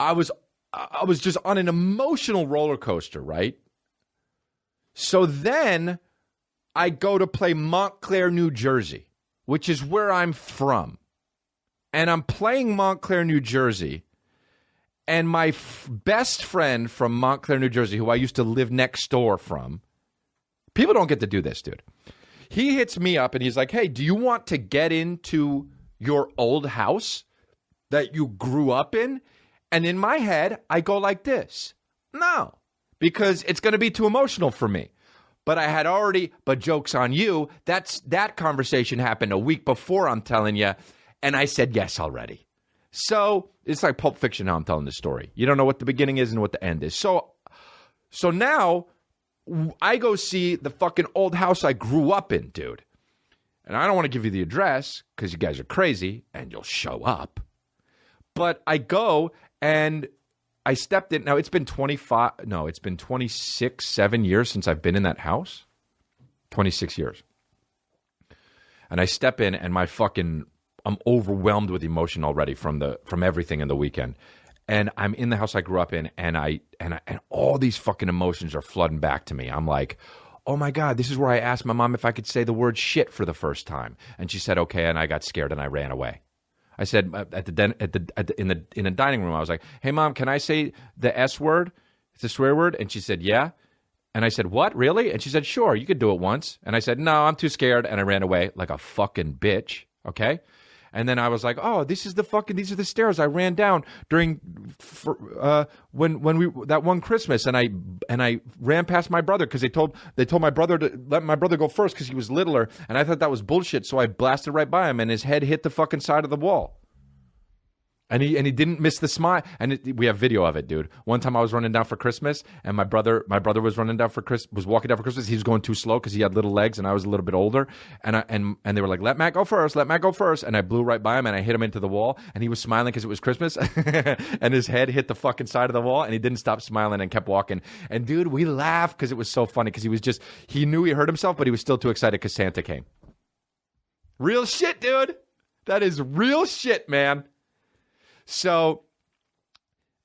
I was just on an emotional roller coaster, right? So then I go to play Montclair, New Jersey, which is where I'm from. And I'm playing Montclair, New Jersey. And my best friend from Montclair, New Jersey, who I used to live next door from, people don't get to do this, dude. He hits me up and he's like, hey, do you want to get into your old house that you grew up in? And in my head, I go like this. No, because it's going to be too emotional for me. But I had already, but joke's on you, that conversation happened a week before, I'm telling you, and I said yes already. So it's like Pulp Fiction how I'm telling the story. You don't know what the beginning is and what the end is. So now I go see the fucking old house I grew up in, dude. And I don't want to give you the address because you guys are crazy and you'll show up. But I go and I stepped in. Now, it's been 26, 7 years since I've been in that house. 26 years. And I step in and I'm overwhelmed with emotion already from everything in the weekend. And I'm in the house I grew up in, and all these fucking emotions are flooding back to me. I'm like, oh my God, this is where I asked my mom if I could say the word shit for the first time. And she said, okay, and I got scared and I ran away. I said in the dining room, I was like, hey mom, can I say the S word? It's a swear word. And she said, yeah. And I said, what, really? And she said, sure, you could do it once. And I said, no, I'm too scared. And I ran away like a fucking bitch. Okay. And then I was like, oh, these are the stairs I ran down during when we that one Christmas, and I ran past my brother because they told my brother to let my brother go first because he was littler, and I thought that was bullshit, so I blasted right by him, and his head hit the fucking side of the wall. And he didn't miss the smile. And we have video of it, dude. One time I was running down for Christmas, and my brother was running down was walking down for Christmas. He was going too slow because he had little legs, and I was a little bit older. And they were like, let Matt go first. And I blew right by him, and I hit him into the wall. And he was smiling because it was Christmas, and his head hit the fucking side of the wall, and he didn't stop smiling and kept walking. And dude, we laughed because it was so funny because he knew he hurt himself, but he was still too excited because Santa came. Real shit, dude. That is real shit, man. So,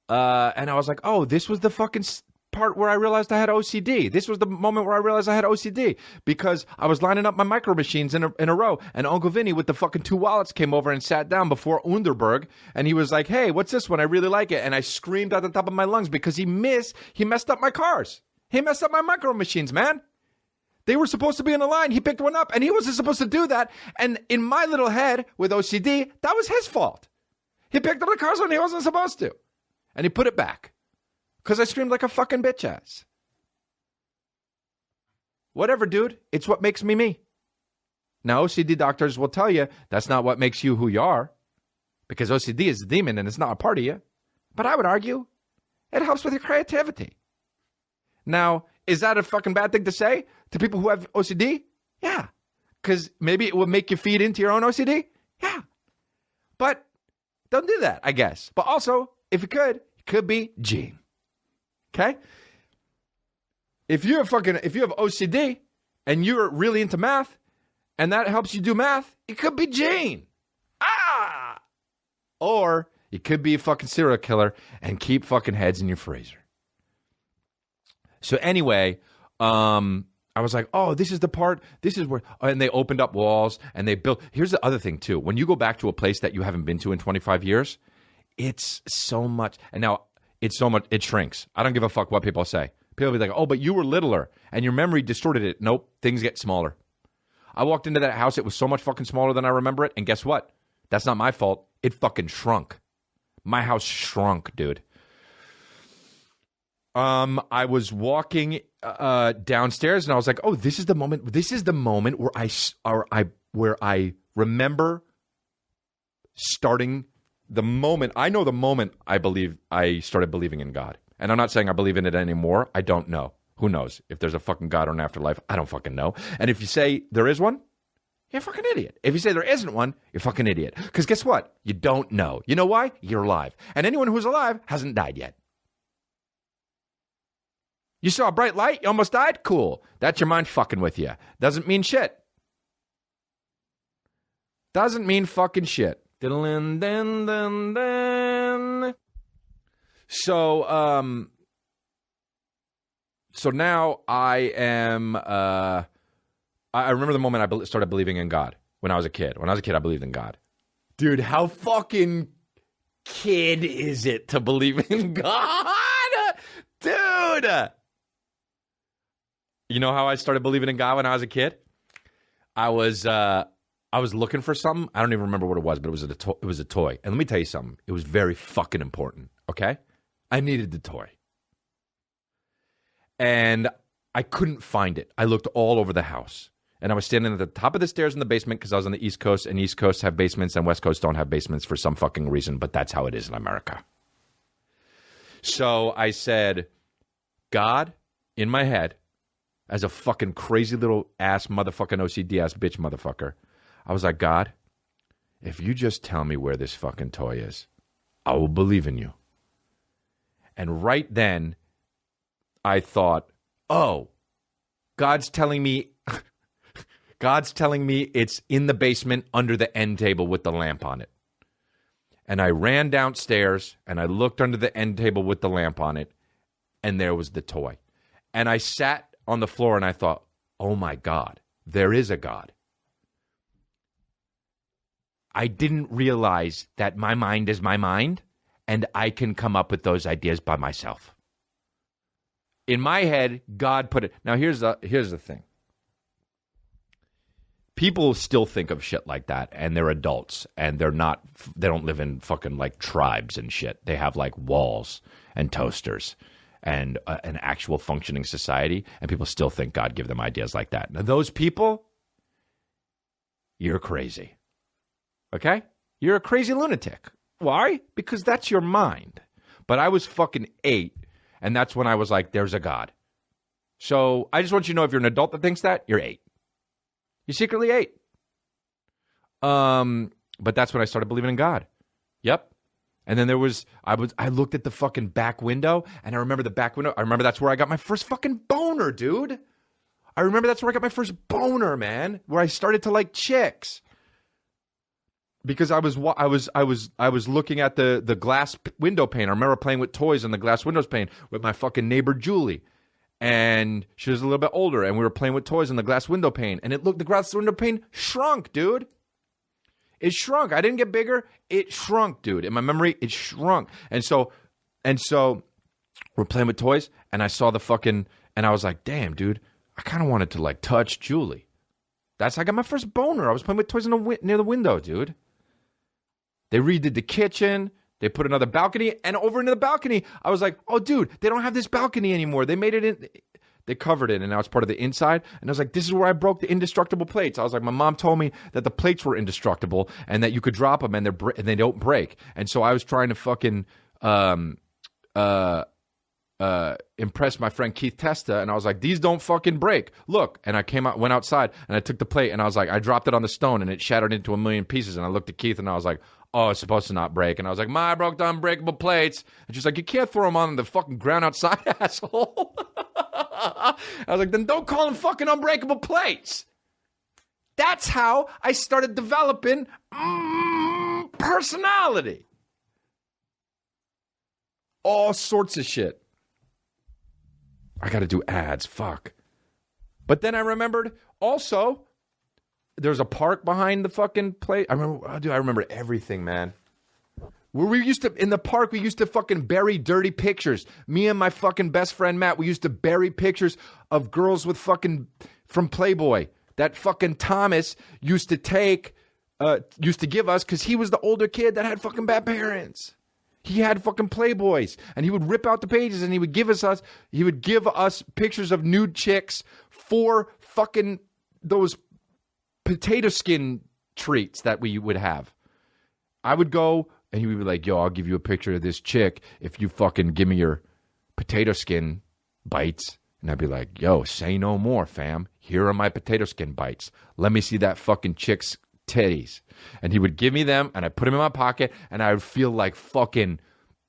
and I was like, oh, this was the fucking part where I realized I had OCD. This was the moment where I realized I had OCD because I was lining up my micro machines in a row, and Uncle Vinny with the fucking 2 wallets came over and sat down before Underberg, and he was like, hey, what's this one? I really like it. And I screamed at the top of my lungs because he messed up my cars. He messed up my micro machines, man. They were supposed to be in a line. He picked one up, and he wasn't supposed to do that. And in my little head with OCD, that was his fault. He picked up the cars when he wasn't supposed to. And he put it back. Because I screamed like a fucking bitch ass. Whatever, dude. It's what makes me me. Now, OCD doctors will tell you that's not what makes you who you are. Because OCD is a demon and it's not a part of you. But I would argue it helps with your creativity. Now, is that a fucking bad thing to say to people who have OCD? Yeah. Because maybe it will make you feed into your own OCD? Yeah. But don't do that, I guess. But also, if it could be Gene. Okay? If you have OCD and you're really into math and that helps you do math, it could be Gene. Or it could be a fucking serial killer and keep fucking heads in your freezer. So anyway, I was like, oh, this is the part, this is where, and they opened up walls and they built. Here's the other thing too. When you go back to a place that you haven't been to in 25 years, it's so much, and now it's so much, it shrinks. I don't give a fuck what people say. People will be like, oh, but you were littler and your memory distorted it. Nope, things get smaller. I walked into that house, it was so much fucking smaller than I remember it, and guess what? That's not my fault. It fucking shrunk. My house shrunk, dude. I was walking downstairs and I was like, "Oh, this is the moment. This is the moment where I remember starting the moment. I know the moment I started believing in God. And I'm not saying I believe in it anymore. I don't know. Who knows? If there's a fucking God or an afterlife, I don't fucking know. And if you say there is one, you're a fucking idiot. If you say there isn't one, you're a fucking idiot. Because guess what? You don't know. You know why? You're alive. And anyone who's alive hasn't died yet. You saw a bright light, you almost died? Cool. That's your mind fucking with you. Doesn't mean shit. Doesn't mean fucking shit. So now I am. I remember the moment I started believing in God when I was a kid. When I was a kid, I believed in God. Dude, how fucking kid is it to believe in God? Dude! You know how I started believing in God when I was a kid? I was looking for something. I don't even remember what it was, but it was a toy. And let me tell you something. It was very fucking important, okay? I needed the toy. And I couldn't find it. I looked all over the house. And I was standing at the top of the stairs in the basement because I was on the East Coast, and East Coast have basements and West Coast don't have basements for some fucking reason, but that's how it is in America. So I said, God, in my head, as a fucking crazy little ass motherfucking OCD ass bitch motherfucker, I was like, God, if you just tell me where this fucking toy is, I will believe in you. And right then, I thought, oh, God's telling me it's in the basement under the end table with the lamp on it. And I ran downstairs and I looked under the end table with the lamp on it, and there was the toy. And I sat on the floor and I thought, oh my God, there is a God. I didn't realize that my mind is my mind and I can come up with those ideas by myself. In my head, God put it. Now here's the thing. People still think of shit like that, and they're adults, and they don't live in fucking like tribes and shit. They have like walls and toasters and an actual functioning society, and people still think God give them ideas like that. Now those people, you're crazy. Okay? You're a crazy lunatic. Why? Because that's your mind. But I was fucking 8, and that's when I was like, there's a God. So I just want you to know, if you're an adult that thinks that, you're 8. You're secretly 8. But that's when I started believing in God. Yep. And then I looked at the fucking back window, and I remember the back window. I remember that's where I got my first fucking boner, dude. I remember that's where I got my first boner, man. Where I started to like chicks. Because I was looking at the glass window pane. I remember playing with toys on the glass windows pane with my fucking neighbor Julie. And she was a little bit older, and we were playing with toys on the glass window pane. And the glass window pane shrunk, dude. It shrunk. I didn't get bigger. It shrunk, dude. In my memory, it shrunk. And so we're playing with toys, and I saw and I was like, damn, dude, I kind of wanted to like touch Julie. That's how I got my first boner. I was playing with toys near the window, dude. They redid the kitchen. They put another balcony, and over into the balcony, I was like, oh, dude, they don't have this balcony anymore. They made it in. They covered it, and now it's part of the inside. And I was like, this is where I broke the indestructible plates. I was like, my mom told me that the plates were indestructible and that you could drop them and they don't break. And so I was trying to fucking impress my friend Keith Testa, and I was like, these don't fucking break. Look. And I went outside, and I took the plate, and I was like, I dropped it on the stone, and it shattered into a million pieces. And I looked at Keith, and I was like, oh, it's supposed to not break. And I was like, I broke the unbreakable plates. And she's like, you can't throw them on the fucking ground outside, asshole. I was like, then don't call them fucking unbreakable plates. That's how I started developing personality. All sorts of shit. I got to do ads. Fuck. But then I remembered also, there's a park behind the fucking place. I remember everything, man. Where in the park, we used to fucking bury dirty pictures. Me and my fucking best friend, Matt, we used to bury pictures of girls with fucking, from Playboy. That fucking Thomas used to give us, because he was the older kid that had fucking bad parents. He had fucking Playboys, and he would rip out the pages, and he would give us pictures of nude chicks for fucking those potato skin treats that we would have. I would go, and he would be like, yo, I'll give you a picture of this chick if you fucking give me your potato skin bites. And I'd be like, yo, say no more, fam. Here are my potato skin bites. Let me see that fucking chick's titties. And he would give me them, and I put them in my pocket, and I would feel like fucking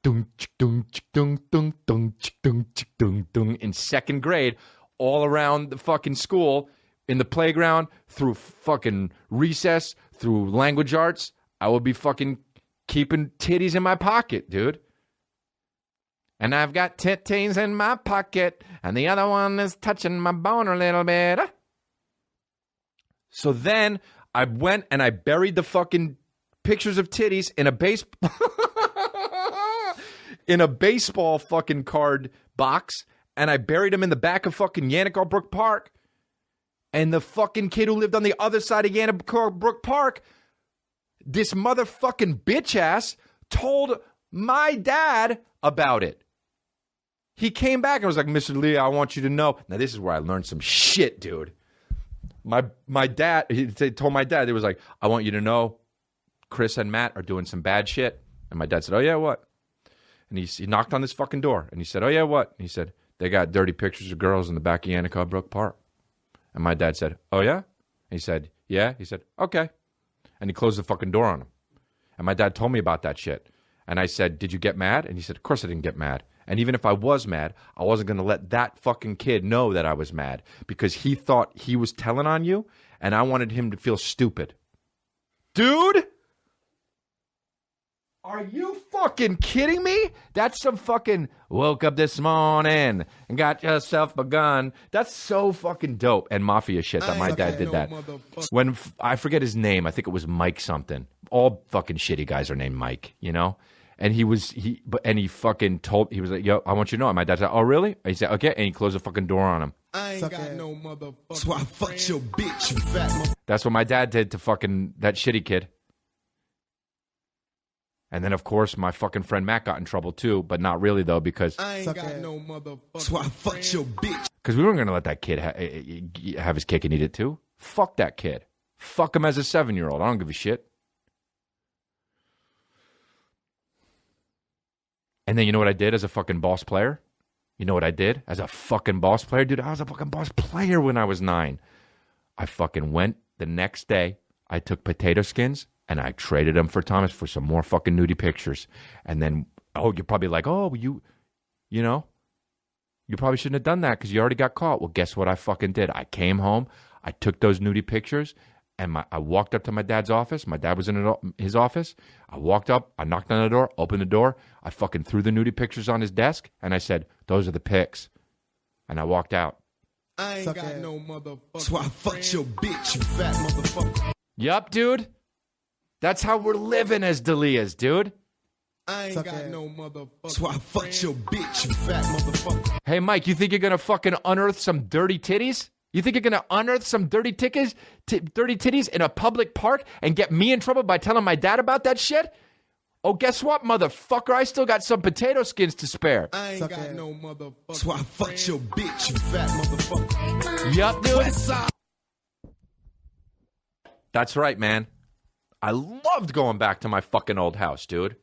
in second grade, all around the fucking school, in the playground, through fucking recess, through language arts. I would be fucking keeping titties in my pocket, dude. And I've got titties in my pocket, and the other one is touching my boner a little bit. So then I went and I buried the fucking pictures of titties in a baseball fucking card box, and I buried them in the back of fucking Yannicka Brook Park. And the fucking kid who lived on the other side of Yannicka Brook Park, this motherfucking bitch ass my dad about it. He came back and was like, Mr. Lee, I want you to know. Now, this is where I learned some shit, dude. My dad, he told my dad, it was like, I want you to know Chris and Matt are doing some bad shit. And my dad said, oh, yeah, what? And he knocked on this fucking door. And he said, oh, yeah, what? And he said, they got dirty pictures of girls in the back of Yannicka Brook Park. And my dad said, oh, yeah? And he said, yeah. He said, okay. And he closed the fucking door on him. And my dad told me about that shit. And I said, did you get mad? And he said, of course I didn't get mad. And even if I was mad, I wasn't going to let that fucking kid know that I was mad because he thought he was telling on you, and I wanted him to feel stupid. Dude! Are you fucking kidding me? That's some fucking woke up this morning and got yourself a gun. That's so fucking dope and mafia shit that my dad did that. When I forget his name, I think it was Mike something. All fucking shitty guys are named Mike, you know? And he fucking told, he was like, yo, I want you to know. And my dad said, oh, really? And he said, okay. And he closed the fucking door on him. I ain't got no motherfucker. So I fucked your bitch, you fat motherfucker. That's what my dad did to fucking that shitty kid. And then, of course, my fucking friend Matt got in trouble, too. But not really, though, because I ain't got no motherfucker. So I fucked your bitch. Because we weren't going to let that kid have his cake and eat it, too. Fuck that kid. Fuck him as a 7-year-old. I don't give a shit. And then you know what I did as a fucking boss player? You know what I did as a fucking boss player? Dude, I was a fucking boss player when I was 9. I fucking went the next day. I took potato skins and I traded them for Thomas for some more fucking nudie pictures. And then, you're probably like, you probably shouldn't have done that because you already got caught. Well, guess what I fucking did? I came home. I took those nudie pictures. And I walked up to my dad's office. My dad was in his office. I walked up. I knocked on the door, opened the door. I fucking threw the nudie pictures on his desk. And I said, those are the pics. And I walked out. I ain't got no motherfucker. So I fucked your bitch, you fat motherfucker. Yup, dude. That's how we're living as D'Elias, dude. I ain't got no motherfucker. So I fucked your bitch, you fat motherfucker. Hey, Mike, you think you're going to fucking unearth some dirty titties? You think you're going to unearth some dirty titties in a public park and get me in trouble by telling my dad about that shit? Oh, guess what, motherfucker? I still got some potato skins to spare. I ain't got no motherfucker. So I fucked your bitch, you fat motherfucker. Yup, dude. That's right, man. I loved going back to my fucking old house, dude.